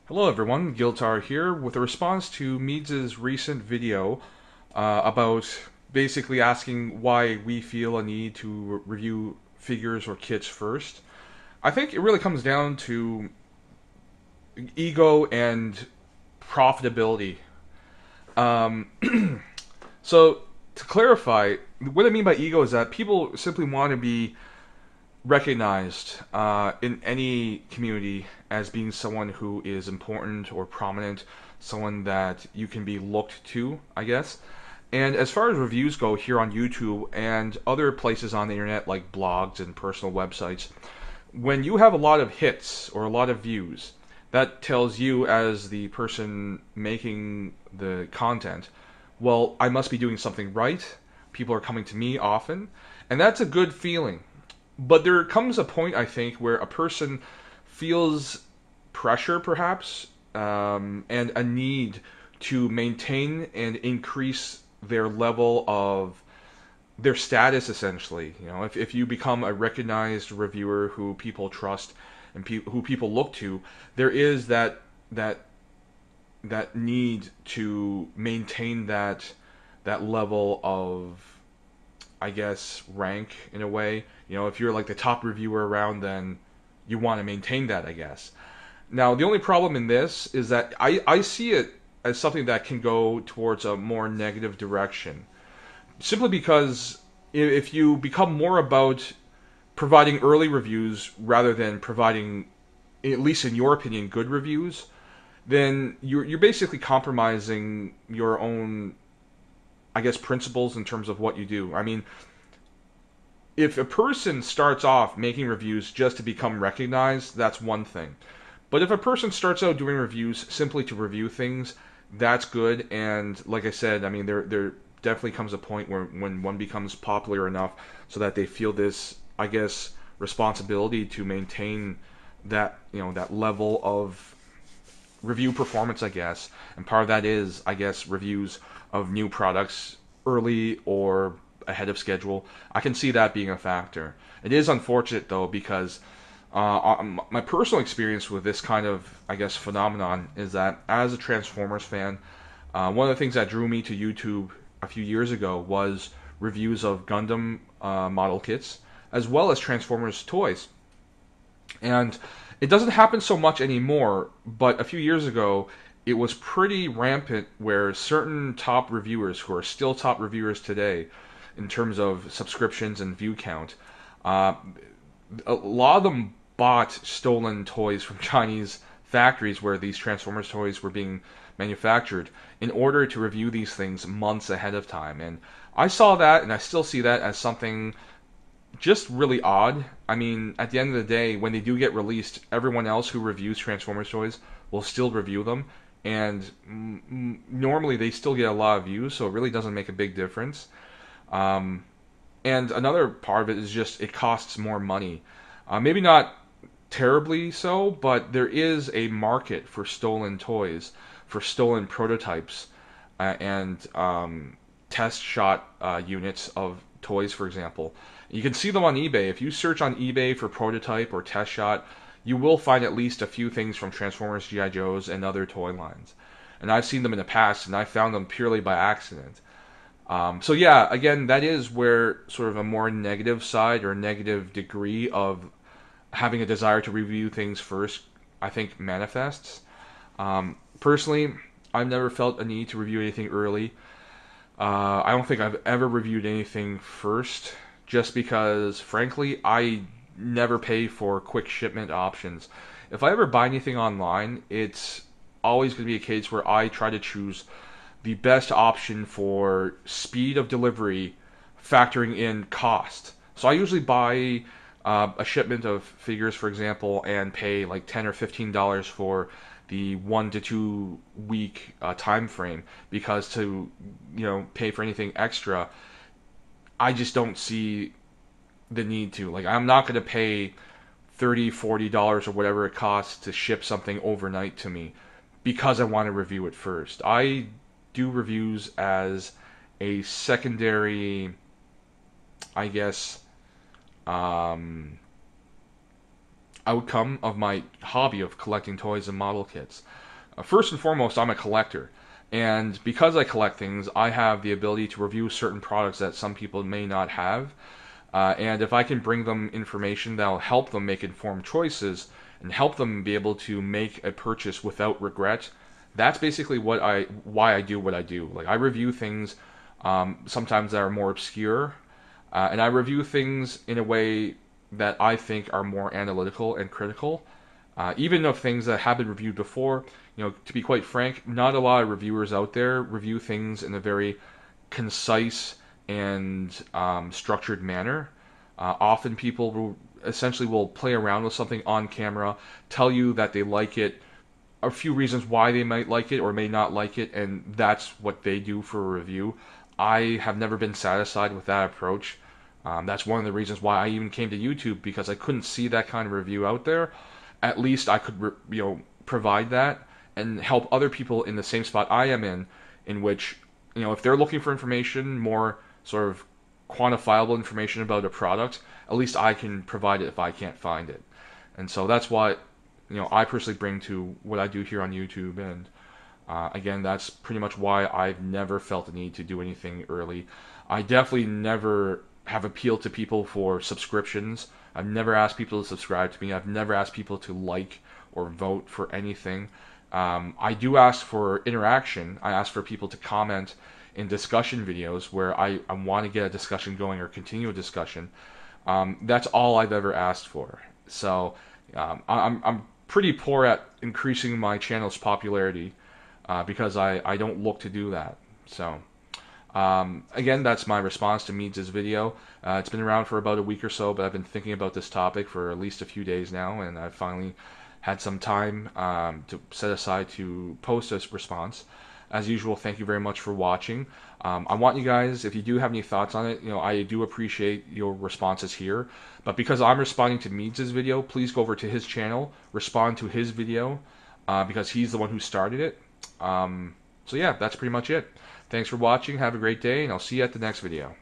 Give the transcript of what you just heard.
Hello everyone, Giltar here with a response to Mead's recent video about basically asking why we feel a need to review figures or kits first. I think it really comes down to ego and profitability. Um, so to clarify, what I mean by ego is that people simply want to be recognized in any community as being someone who is important or prominent, someone that you can be looked to, I guess. And as far as reviews go here on YouTube and other places on the internet like blogs and personal websites, when you have a lot of hits or a lot of views, that tells you as the person making the content, well, I must be doing something right. People are coming to me often, and that's a good feeling. But there comes a point, I think, where a person feels pressure, perhaps, and a need to maintain and increase their level of their status, essentially. You know, if you become a recognized reviewer who people trust and who people look to, there is that that need to maintain that level of, I guess, rank in a way. You know, if you're like the top reviewer around, then you want to maintain that, I guess. Now, the only problem in this is that I see it as something that can go towards a more negative direction. Simply because if you become more about providing early reviews rather than providing, at least in your opinion, good reviews, then you're basically compromising your own, I guess, principles in terms of what you do. I mean, if a person starts off making reviews just to become recognized, that's one thing. But if a person starts out doing reviews simply to review things, that's good. And like I said, I mean, there definitely comes a point where when one becomes popular enough so that they feel this, I guess, responsibility to maintain that, you know, that level of review performance, I guess. And part of that is, I guess, reviews of new products early or ahead of schedule. I can see that being a factor. It is unfortunate though, because my personal experience with this kind of, I guess, phenomenon is that as a Transformers fan, one of the things that drew me to YouTube a few years ago was reviews of Gundam model kits as well as Transformers toys. And it doesn't happen so much anymore, but a few years ago, it was pretty rampant where certain top reviewers, who are still top reviewers today in terms of subscriptions and view count, uh, a lot of them bought stolen toys from Chinese factories where these Transformers toys were being manufactured in order to review these things months ahead of time. And I saw that, and I still see that as something just really odd. I mean, at the end of the day, when they do get released, everyone else who reviews Transformers toys will still review them, and normally they still get a lot of views, so it really doesn't make a big difference. Um, and another part of it is just it costs more money. Maybe not terribly so, but there is a market for stolen toys, for stolen prototypes, and test shot units of toys, for example. You can see them on eBay. If you search on eBay for prototype or test shot, you will find at least a few things from Transformers, G.I. Joes, and other toy lines. And I've seen them in the past, and I found them purely by accident. So yeah, again, that is where sort of a more negative side or negative degree of having a desire to review things first, I think, manifests. Personally, I've never felt a need to review anything early. I don't think I've ever reviewed anything first, just because, frankly, I never pay for quick shipment options. If I ever buy anything online, it's always going to be a case where I try to choose the best option for speed of delivery, factoring in cost. So I usually buy a shipment of figures, for example, and pay like $10 or $15 for the 1 to 2 week time frame, because to, you know, pay for anything extra, I just don't see the need to. Like, I'm not going to pay $30, $40 or whatever it costs to ship something overnight to me because I want to review it first. I do reviews as a secondary, I guess, um, outcome of my hobby of collecting toys and model kits. First and foremost, I'm a collector. And because I collect things, I have the ability to review certain products that some people may not have. And if I can bring them information that'll help them make informed choices and help them be able to make a purchase without regret, that's basically why I do what I do. Like, I review things sometimes that are more obscure, and I review things in a way that I think are more analytical and critical. Even of things that have been reviewed before, to be quite frank, not a lot of reviewers out there review things in a very concise and structured manner. Often people will play around with something on camera, tell you that they like it, a few reasons why they might like it or may not like it, and that's what they do for a review. I have never been satisfied with that approach. That's one of the reasons why I even came to YouTube, because I couldn't see that kind of review out there. At least I could, provide that and help other people in the same spot I am in which, if they're looking for information, more sort of quantifiable information about a product, at least I can provide it if I can't find it. And so that's what, I personally bring to what I do here on YouTube. And again, that's pretty much why I've never felt the need to do anything early. I definitely never have appealed to people for subscriptions. I've never asked people to subscribe to me. I've never asked people to like or vote for anything. I do ask for interaction. I ask for people to comment in discussion videos where I want to get a discussion going or continue a discussion. That's all I've ever asked for. So I'm pretty poor at increasing my channel's popularity because I don't look to do that. So again, that's my response to Mead's video. It's been around for about a week or so, but I've been thinking about this topic for at least a few days now, and I've finally had some time to set aside to post a response. As usual, thank you very much for watching. I want you guys, if you do have any thoughts on it, I do appreciate your responses here. But because I'm responding to Mead's video, please go over to his channel, respond to his video, because he's the one who started it. So yeah, that's pretty much it. Thanks for watching. Have a great day, and I'll see you at the next video.